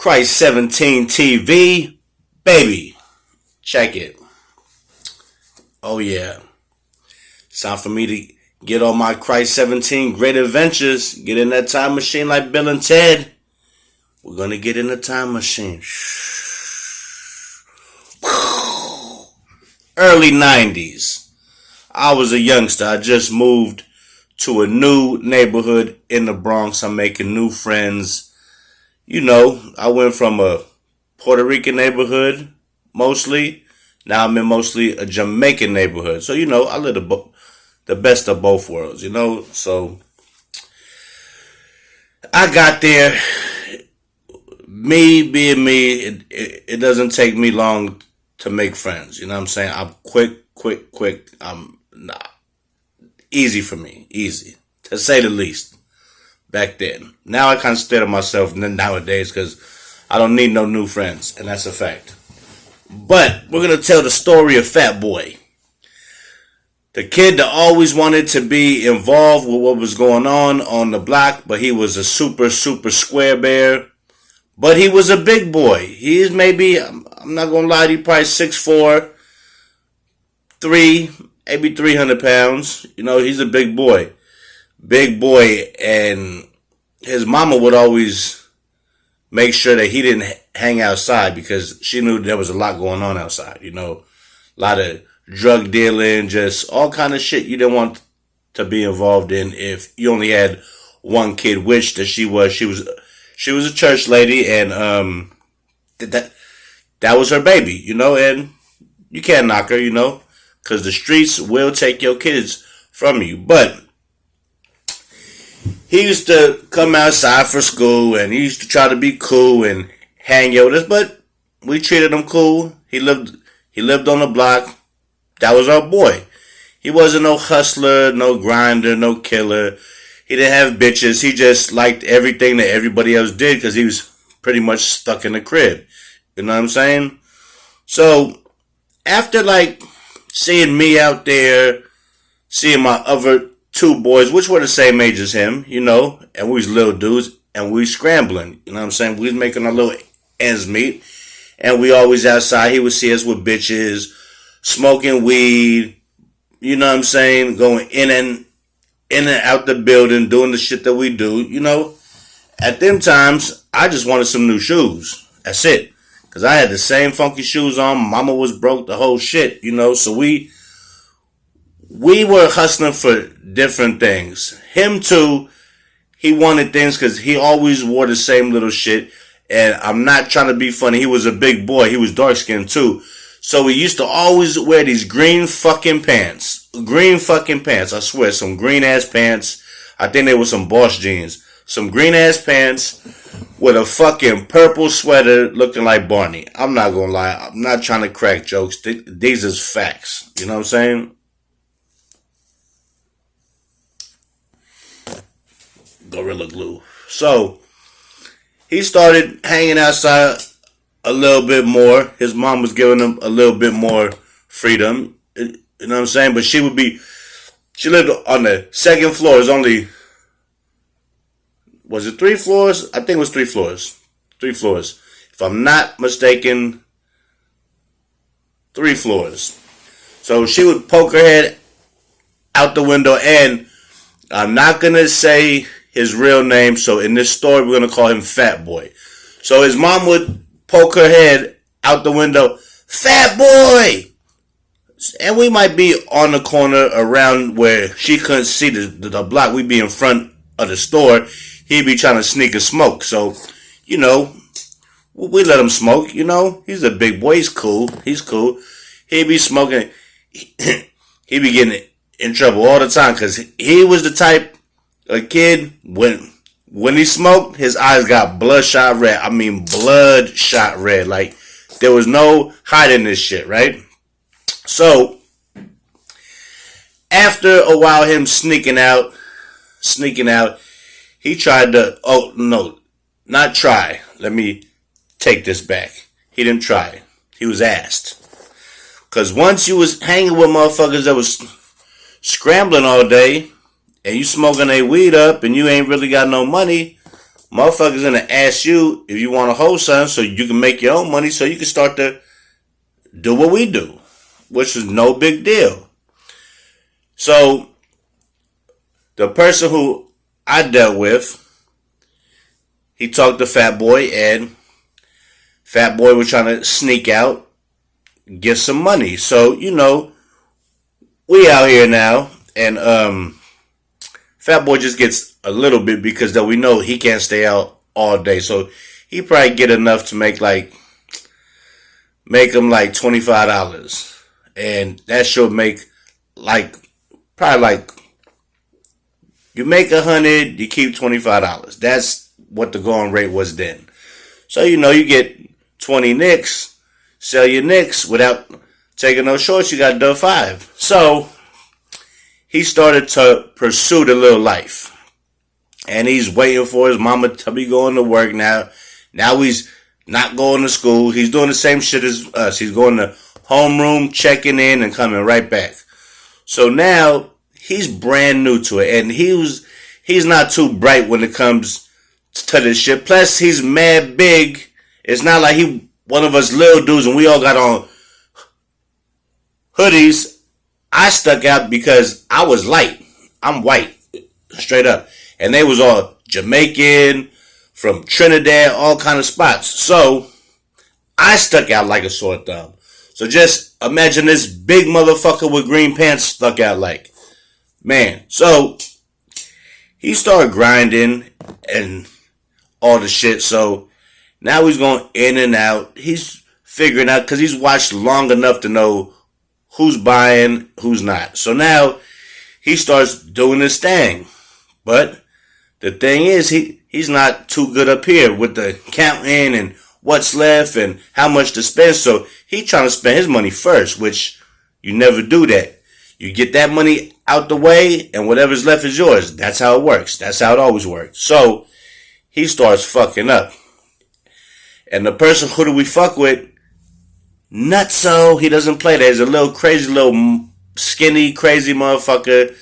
Christ 17 TV, baby. Check it. Oh yeah. It's time for me to get on my Christ 17 great adventures. Get in that time machine like Bill and Ted. We're gonna get in the time machine. Early 90s. I was a youngster. I just moved to a new neighborhood in the Bronx. I'm making new friends. You know, I went from a Puerto Rican neighborhood, mostly. Now I'm in mostly a Jamaican neighborhood. So, you know, I live the best of both worlds, you know. So, I got there. Me being me, it doesn't take me long to make friends. You know what I'm saying? I'm quick. I'm easy for me. Easy. To say the least. Back then. Now I kind of stare at myself nowadays because I don't need no new friends. And that's a fact. But we're going to tell the story of Fatboy. The kid that always wanted to be involved with what was going on the block. But he was a super square bear. But he was a big boy. He is maybe, I'm not going to lie to you, probably 6'4", maybe 300 pounds. You know, he's a big boy. Big boy. And his mama would always make sure that he didn't hang outside because she knew there was a lot going on outside. You know, a lot of drug dealing, just all kind of shit you didn't want to be involved in if you only had one kid, which that she was a church lady, and that was her baby, you know, and you can't knock her, you know, because the streets will take your kids from you. But he used to come outside for school, and he used to try to be cool and hang out with us, but we treated him cool. He lived on the block. That was our boy. He wasn't no hustler, no grinder, no killer. He didn't have bitches. He just liked everything that everybody else did because he was pretty much stuck in the crib. You know what I'm saying? So, after like seeing me out there, seeing my other two boys, which were the same age as him, you know, and we was little dudes, and we scrambling. You know what I'm saying? We was making our little ends meet, and we always outside. He would see us with bitches, smoking weed, you know what I'm saying? Going in and out the building, doing the shit that we do, you know. At them times, I just wanted some new shoes. That's it. Because I had the same funky shoes on. Mama was broke, the whole shit, you know. So we were hustling for different things. Him too, he wanted things because he always wore the same little shit. And I'm not trying to be funny. He was a big boy. He was dark skinned too. So he used to always wear these green fucking pants. Green fucking pants. I swear, some green ass pants. I think they were some Boss jeans. Some green ass pants with a fucking purple sweater looking like Barney. I'm not gonna lie. I'm not trying to crack jokes. These is facts. You know what I'm saying? Gorilla Glue. So, he started hanging outside a little bit more. His mom was giving him a little bit more freedom. You know what I'm saying? But she lived on the second floor. It's only, was it 3 floors? I think it was 3 floors. 3 floors. If I'm not mistaken, 3 floors. So she would poke her head out the window, and I'm not going to say his real name. So in this story, we're going to call him Fatboy. So his mom would poke her head out the window, Fatboy! And we might be on the corner around where she couldn't see the block. We'd be in front of the store. He'd be trying to sneak and smoke. So, you know, we let him smoke, you know. He's a big boy. He's cool. He'd be smoking. He'd be getting in trouble all the time because he was the type of kid, when he smoked, his eyes got bloodshot red. I mean, bloodshot red. Like, there was no hiding this shit, right? So, after a while, him sneaking out, he tried to, oh, no, not try. Let me take this back. He didn't try. He was asked. Because once you was hanging with motherfuckers that was scrambling all day, and you smoking a weed up, and you ain't really got no money, motherfuckers gonna ask you if you want to hold something so you can make your own money so you can start to do what we do, which is no big deal. So the person who I dealt with, he talked to Fatboy, and Fatboy was trying to sneak out, get some money. So, we out here now, and Fatboy just gets a little bit because that we know he can't stay out all day. So he probably get enough to make him like $25. And that should make probably you make $100, you keep $25. That's what the going rate was then. So you get 20 nicks, sell your nicks without taking no shorts, you got done 5. So he started to pursue the little life. And he's waiting for his mama to be going to work now. Now he's not going to school. He's doing the same shit as us. He's going to homeroom, checking in, and coming right back. So now he's brand new to it. And he's not too bright when it comes to this shit. Plus, he's mad big. It's not like he one of us little dudes and we all got on hoodies. I stuck out because I was light. I'm white. Straight up. And they was all Jamaican, from Trinidad, all kind of spots. So I stuck out like a sore thumb. So just imagine this big motherfucker with green pants stuck out like. Man. So he started grinding and all the shit. So now he's going in and out. He's figuring out because he's watched long enough to know who's buying, who's not. So now he starts doing his thing. But the thing is, he's not too good up here with the counting and what's left and how much to spend. So he trying to spend his money first, which you never do that. You get that money out the way and whatever's left is yours. That's how it works. That's how it always works. So he starts fucking up. And the person who do we fuck with, Nutso, he doesn't play that. He's a little crazy, little skinny, crazy motherfucker.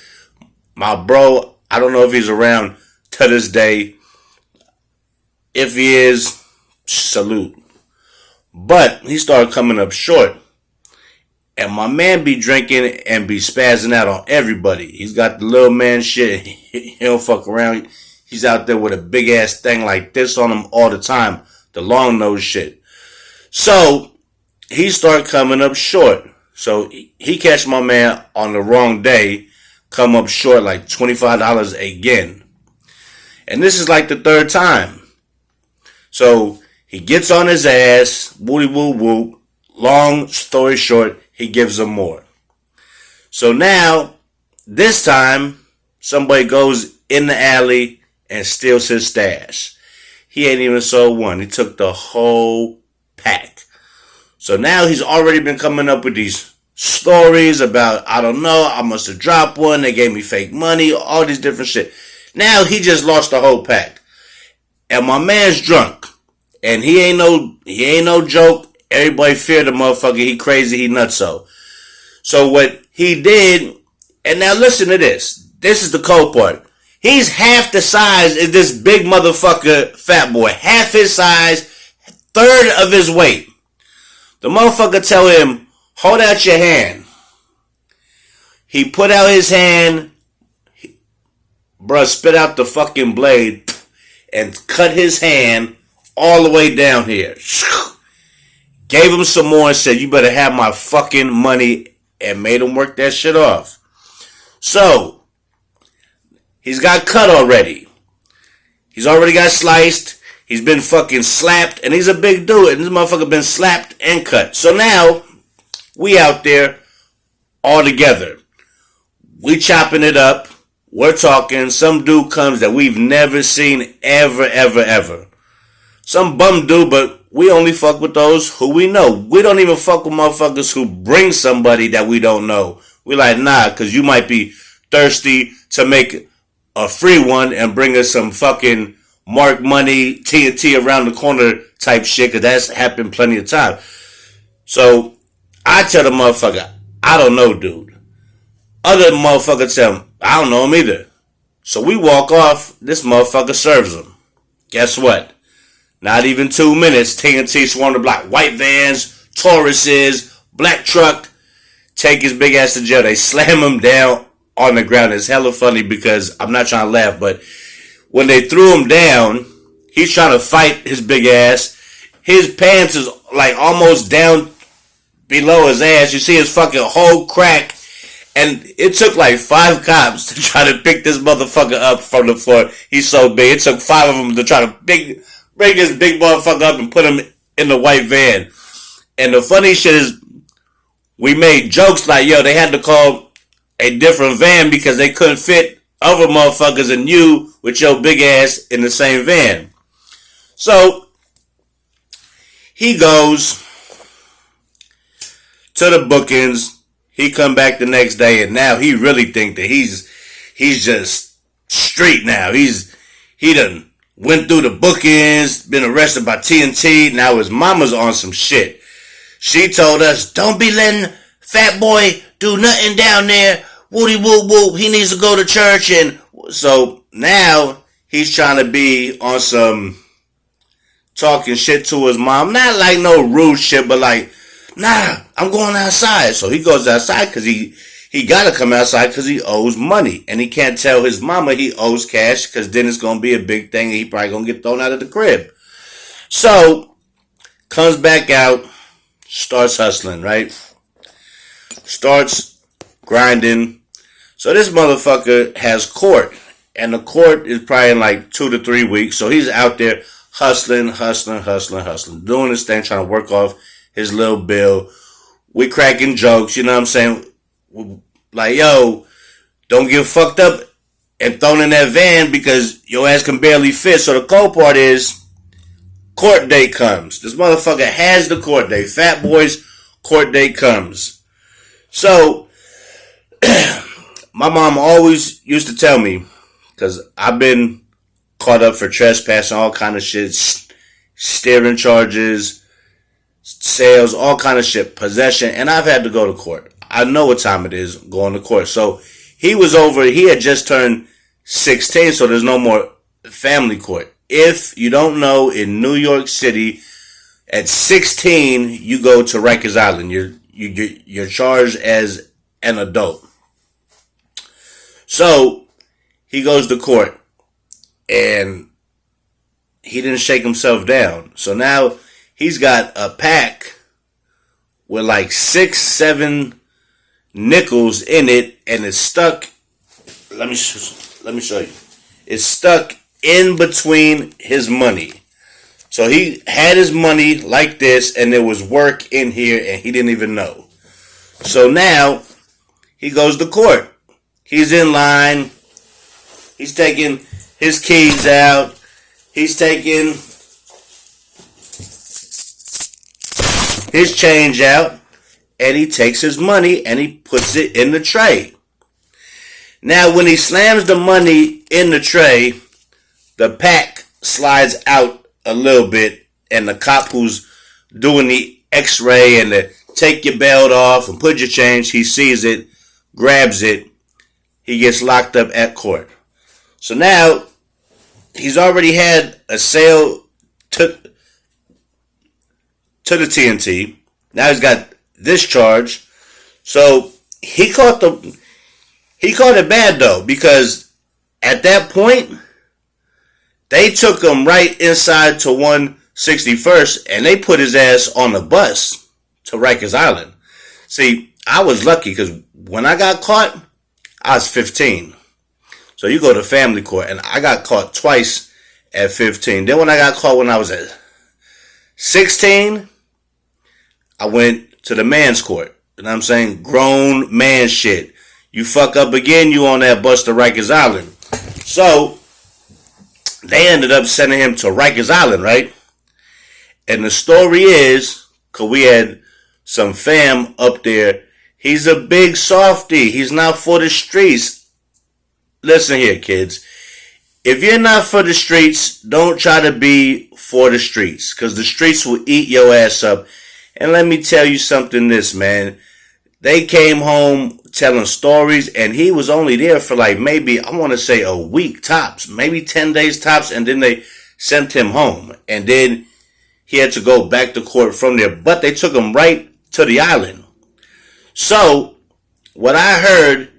My bro, I don't know if he's around to this day. If he is, salute. But he started coming up short. And my man be drinking and be spazzing out on everybody. He's got the little man shit. He don't fuck around. He's out there with a big ass thing like this on him all the time. The long nose shit. So he started coming up short. So he catch my man on the wrong day. Come up short like $25 again. And this is like the third time. So he gets on his ass. Woody woo woo. Long story short, he gives him more. So now, this time, somebody goes in the alley and steals his stash. He ain't even sold one. He took the whole pack. So now he's already been coming up with these stories about, I don't know, I must have dropped one. They gave me fake money, all these different shit. Now he just lost the whole pack. And my man's drunk. And he ain't no joke. Everybody fear the motherfucker. He crazy. He nutso. So what he did, and now listen to this. This is the cold part. He's half the size as this big motherfucker Fatboy. Half his size, third of his weight. The motherfucker tell him, hold out your hand. He put out his hand. Bruh, spit out the fucking blade and cut his hand all the way down here. Gave him some more and said, you better have my fucking money, and made him work that shit off. So, he's got cut already. He's already got sliced. He's been fucking slapped, and he's a big dude, and this motherfucker been slapped and cut. So now, we out there all together. We chopping it up. We're talking. Some dude comes that we've never seen ever, ever, ever. Some bum dude, but we only fuck with those who we know. We don't even fuck with motherfuckers who bring somebody that we don't know. We like, nah, because you might be thirsty to make a free one and bring us some fucking Mark Money, TNT around the corner type shit, because that's happened plenty of time. So, I tell the motherfucker, I don't know, dude. Other motherfucker tell him, I don't know him either. So we walk off, this motherfucker serves him. Guess what? Not even 2 minutes, TNT swarmed the block. White vans, Tauruses, black truck, take his big ass to jail. They slam him down on the ground. It's hella funny because I'm not trying to laugh, but when they threw him down, he's trying to fight his big ass. His pants is like almost down below his ass. You see his fucking whole crack. And it took like 5 cops to try to pick this motherfucker up from the floor. He's so big. It took 5 of them to try to bring this big motherfucker up and put him in the white van. And the funny shit is, we made jokes like, yo, they had to call a different van because they couldn't fit other motherfuckers and you with your big ass in the same van. So, he goes to the bookings. He come back the next day and now he really think that he's just street now. He done went through the bookings, been arrested by TNT. Now his mama's on some shit. She told us, don't be letting Fatboy do nothing down there. Woody whoop whoop. He needs to go to church. And so now he's trying to be on some talking shit to his mom. Not like no rude shit, but like, nah, I'm going outside. So he goes outside because he got to come outside because he owes money. And he can't tell his mama he owes cash because then it's going to be a big thing and he probably going to get thrown out of the crib. So, comes back out, starts hustling, right? Starts grinding. So this motherfucker has court. And the court is probably in like 2 to 3 weeks. So he's out there hustling, doing his thing, trying to work off his little bill. We cracking jokes, you know what I'm saying? Like, yo, don't get fucked up and thrown in that van because your ass can barely fit. So the cold part is, court date comes. This motherfucker has the court date. Fatboy's court date comes. So, my mom always used to tell me, because I've been caught up for trespassing, all kind of shit, steering charges, sales, all kind of shit, possession, and I've had to go to court. I know what time it is going to court. So he had just turned 16, so there's no more family court. If you don't know, in New York City, at 16, you go to Rikers Island. You're charged as an adult. So he goes to court and he didn't shake himself down. So now he's got a pack with like 6-7 nickels in it, and it's stuck. Let me show you. It's stuck in between his money. So he had his money like this, and there was work in here, and he didn't even know. So now he goes to court. He's in line. He's taking his keys out. He's taking his change out. And he takes his money and he puts it in the tray. Now, when he slams the money in the tray, the pack slides out a little bit, and the cop who's doing the x-ray and the take your belt off and put your change, he sees it, grabs it, he gets locked up at court. So now, he's already had a sale to the TNT. Now he's got this charge. So he caught it bad though, because at that point they took him right inside to 161st and they put his ass on the bus to Rikers Island. See, I was lucky because when I got caught, I was 15. So you go to family court, and I got caught twice at 15. Then when I got caught when I was at 16, I went to the man's court. You know what I'm saying? Grown man shit. You fuck up again, you on that bus to Rikers Island. So, they ended up sending him to Rikers Island, right? And the story is, because we had some fam up there, he's a big softy. He's not for the streets. Listen here, kids. If you're not for the streets, don't try to be for the streets, because the streets will eat your ass up. And let me tell you something, man. They came home telling stories, and he was only there for like maybe, I want to say a week tops, maybe 10 days tops, and then they sent him home. And then he had to go back to court from there. But they took him right to the island. So, what I heard,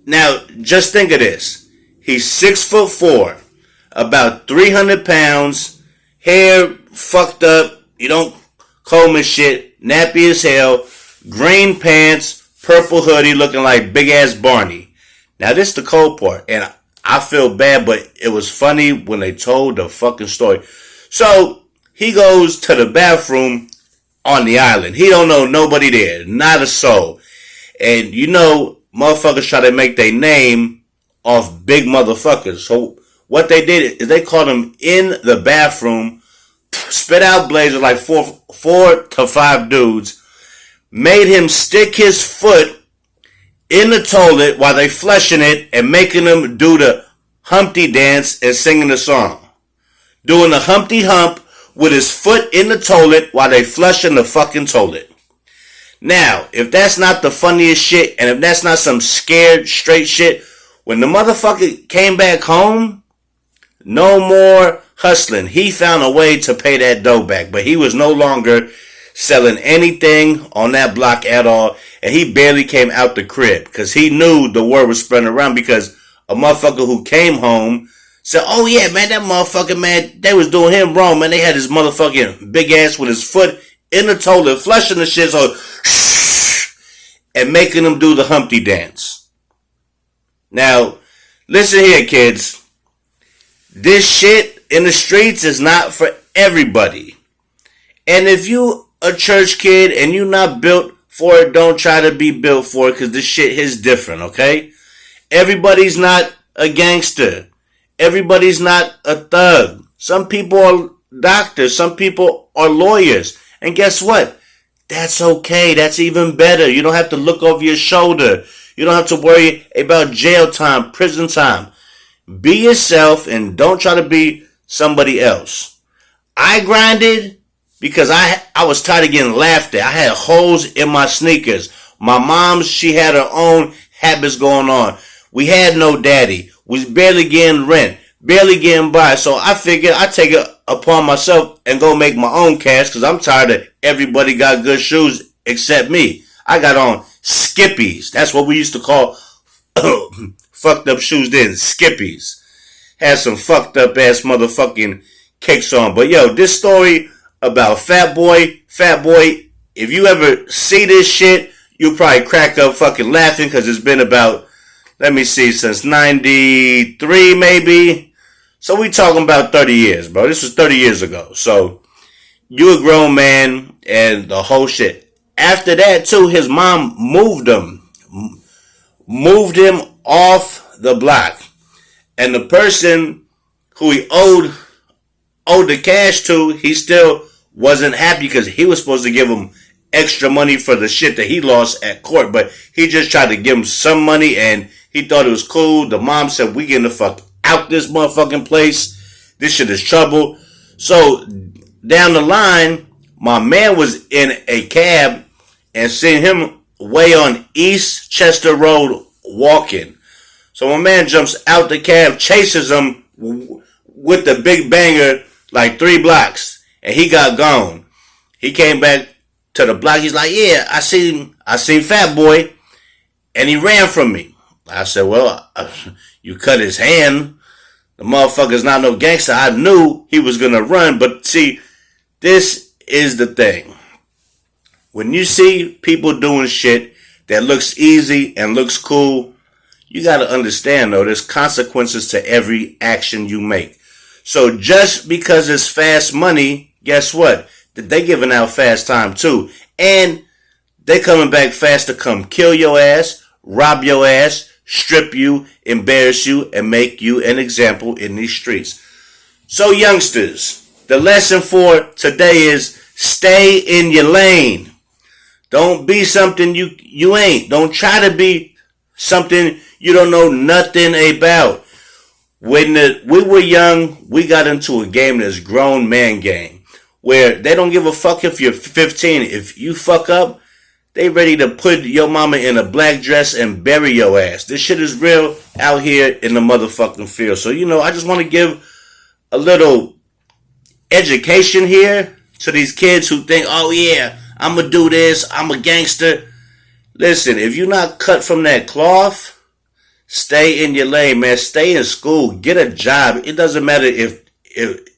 now just think of this. He's 6'4", about 300 pounds, hair fucked up, you don't comb his shit, nappy as hell, green pants, purple hoodie, looking like big ass Barney. Now this is the cold part, and I feel bad, but it was funny when they told the fucking story. So he goes to the bathroom on the island. He don't know nobody there, not a soul. And you know, motherfuckers try to make their name off big motherfuckers. So what they did is they called him in the bathroom, spit out blazers like four to five dudes, made him stick his foot in the toilet while they flushing it and making him do the Humpty dance and singing the song. Doing the Humpty Hump with his foot in the toilet while they flushing the fucking toilet. Now, if that's not the funniest shit, and if that's not some scared straight shit, when the motherfucker came back home, no more hustling. He found a way to pay that dough back, but he was no longer selling anything on that block at all, and he barely came out the crib because he knew the word was spreading around because a motherfucker who came home said, oh yeah, man, that motherfucker, man, they was doing him wrong, man. They had his motherfucking big ass with his foot in the toilet, flushing the shit, so and making him do the Humpty dance. Now, listen here, kids. This shit in the streets is not for everybody. And if you a church kid and you not built for it, don't try to be built for it because this shit is different, okay? Everybody's not a gangster. Everybody's not a thug. Some people are doctors. Some people are lawyers. And guess what? That's okay. That's even better. You don't have to look over your shoulder. You don't have to worry about jail time, prison time. Be yourself and don't try to be somebody else. I grinded because I was tired of getting laughed at. I had holes in my sneakers. My mom, she had her own habits going on. We had no daddy. We was barely getting rent, barely getting by. So I figured I'd take it upon myself and go make my own cash because I'm tired of everybody got good shoes except me. I got on Skippies. That's what we used to call fucked up shoes then, Skippies. Had some fucked up ass motherfucking kicks on. But yo, this story about Fatboy, if you ever see this shit, you'll probably crack up fucking laughing because it's been about, let me see, since 93 maybe. So we talking about 30 years, bro. This was 30 years ago. So you a grown man and the whole shit. After that too, his mom moved him off the block. And the person who he owed the cash to, he still wasn't happy because he was supposed to give him extra money for the shit that he lost at court. But he just tried to give him some money and he thought it was cool. The mom said, we getting the fuck out this motherfucking place. This shit is trouble. So down the line, my man was in a cab and seen him way on East Chester Road walking. So my man jumps out the cab, chases him with the big banger like 3 blocks, and he got gone. He came back to the block. He's like, yeah, I seen Fatboy, and he ran from me. I said, well, you cut his hand. The motherfucker's not no gangster. I knew he was going to run, but see, this is the thing. When you see people doing shit that looks easy and looks cool, you got to understand, though, there's consequences to every action you make. So just because it's fast money, guess what? They giving out fast time, too. And they coming back fast to come kill your ass, rob your ass, strip you, embarrass you, and make you an example in these streets. So youngsters, the lesson for today is stay in your lane. Don't be something you ain't. Don't try to be something you don't know nothing about. When we were young, we got into a game that's grown man game, where they don't give a fuck if you're 15. If you fuck up, they ready to put your mama in a black dress and bury your ass. This shit is real out here in the motherfucking field. So, I just want to give a little education here to these kids who think, oh yeah, I'm going to do this, I'm a gangster. Listen, if you're not cut from that cloth, stay in your lane, man. Stay in school. Get a job. It doesn't matter if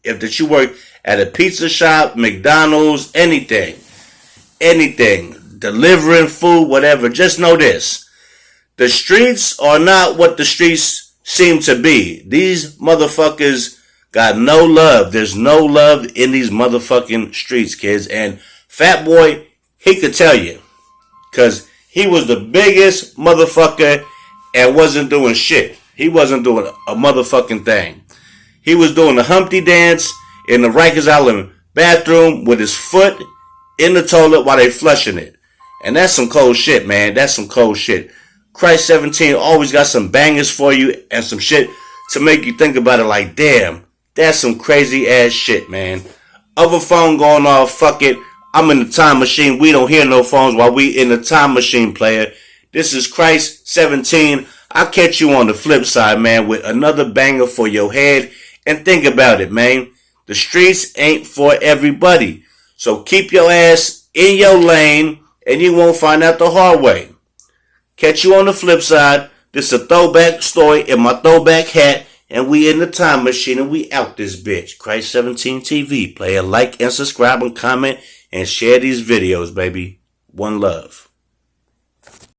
that you work at a pizza shop, McDonald's, anything. Anything. Delivering food, whatever. Just know this. The streets are not what the streets seem to be. These motherfuckers got no love. There's no love in these motherfucking streets, kids. And Fatboy, he could tell you. Because he was the biggest motherfucker and wasn't doing shit. He wasn't doing a motherfucking thing. He was doing the Humpty dance in the Rikers Island bathroom with his foot in the toilet while they flushing it. And that's some cold shit, man. That's some cold shit. Christ 17 always got some bangers for you and some shit to make you think about it like, damn, that's some crazy ass shit, man. Other phone going off, fuck it. I'm in the time machine. We don't hear no phones while we in the time machine, player. This is Christ 17. I'll catch you on the flip side, man, with another banger for your head. And think about it, man. The streets ain't for everybody. So keep your ass in your lane and you won't find out the hard way. Catch you on the flip side. This is a throwback story in my throwback hat. And we in the time machine and we out this bitch. Christ 17 TV. Player, like and subscribe and comment and share these videos, baby. One love.